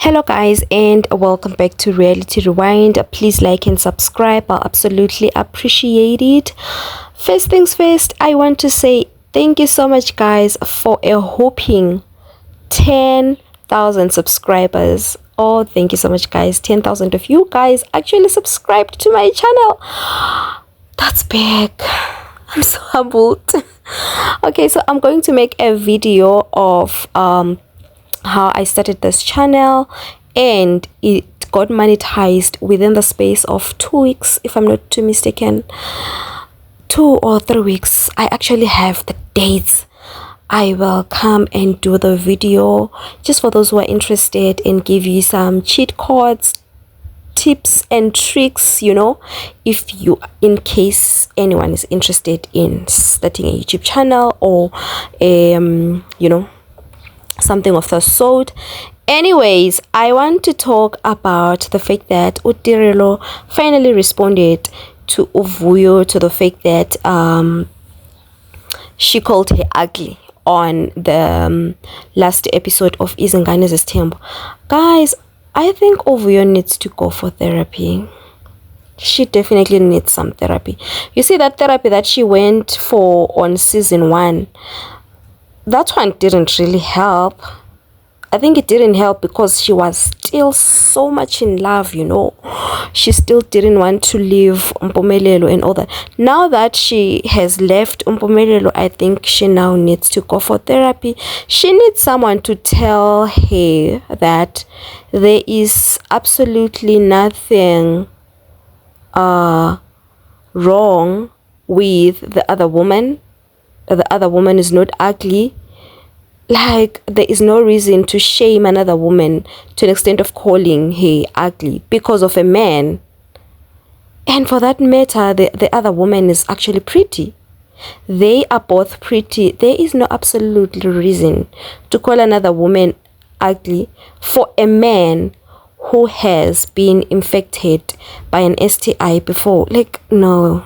Hello guys, and welcome back to Reality Rewind. Please like and subscribe. I absolutely appreciate it. First things first, I want to say thank you so much guys for a whopping 10,000 subscribers. Oh, thank you so much guys. 10,000 of you guys actually subscribed to my channel. That's big. I'm so humbled. Okay, so I'm going to make a video of how I started this channel, and it got monetized within the space of 2 weeks, if I'm not too mistaken. 2 or 3 weeks. I actually have the dates. I will come and do the video just for those who are interested and give you some cheat codes, tips and tricks, you know, if you, in case anyone is interested in starting a YouTube channel or you know, something of the sort. Anyways, I want to talk about the fact that Tirelo finally responded to Vuyo, to the fact that she called her ugly on the last episode of Izingane Zesthembu. Guys, I think Vuyo needs to go for therapy. She definitely needs some therapy. You see, that therapy that she went for on season 1, that one didn't really help. I think it didn't help because she was still so much in love, you know. She still didn't want to leave Mpumelelo and all that. Now that she has left Mpumelelo, I think she now needs to go for therapy. She needs someone to tell her that there is absolutely nothing wrong with the other woman. The other woman is not ugly. Like, there is no reason to shame another woman to an extent of calling her ugly because of a man. And for that matter, the other woman is actually pretty. They are both pretty. There is no absolute reason to call another woman ugly for a man who has been infected by an STI before. Like, no.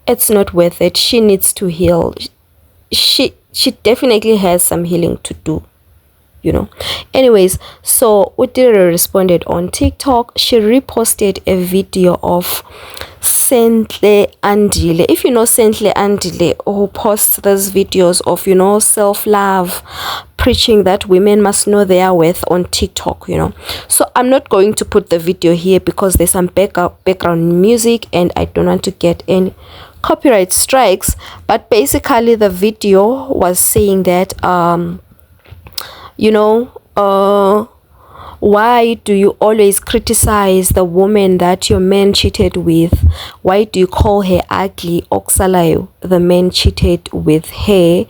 It's not worth it. She needs to heal. She definitely has some healing to do, you know. Anyways, so Tirelo responded on TikTok. She reposted a video of Sentle Andile. If you know Sentle Andile, who posts those videos of, you know, self-love, preaching that women must know their worth on TikTok, you know. So I'm not going to put the video here because there's some background music and I don't want to get any copyright strikes. But basically the video was saying that you know, why do you always criticize the woman that your man cheated with? Why do you call her ugly? Oksalayo, the man cheated with her,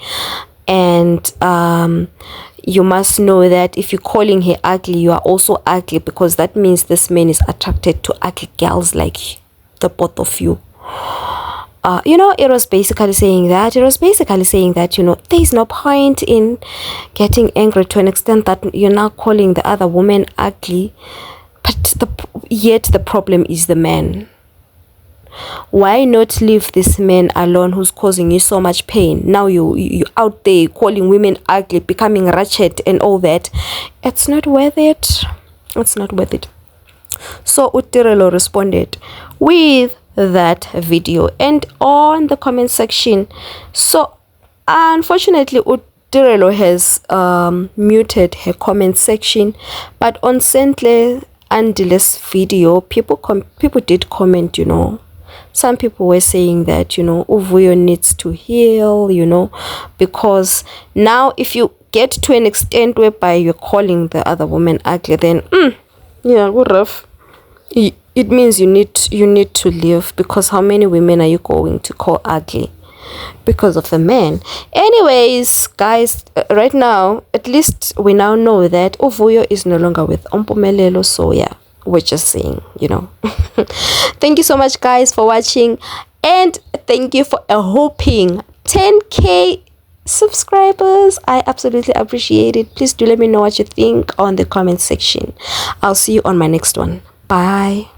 and you must know that if you're calling her ugly, you are also ugly, because that means this man is attracted to ugly girls like the both of you. You know, it was basically saying that, you know, there is no point in getting angry to an extent that you're now calling the other woman ugly, but yet the problem is the man. Why not leave this man alone who's causing you so much pain? Now you out there calling women ugly, becoming ratchet and all that. It's not worth it. It's not worth it. So Tirelo responded with that video and on the comment section. So unfortunately Tirelo has muted her comment section, but on Sentle Andile's video, people did comment, you know. Some people were saying that, you know, Vuyo needs to heal, you know, because now if you get to an extent whereby you're calling the other woman ugly, then yeah, what rough. It means you need to leave, because how many women are you going to call ugly because of the man? Anyways, guys, right now, at least we now know that Vuyo is no longer with Mpumelelo. So yeah, we're just saying, you know. Thank you so much guys for watching, and thank you for a whopping 10k subscribers. I absolutely appreciate it. Please do let me know what you think on the comment section. I'll see you on my next one. Bye.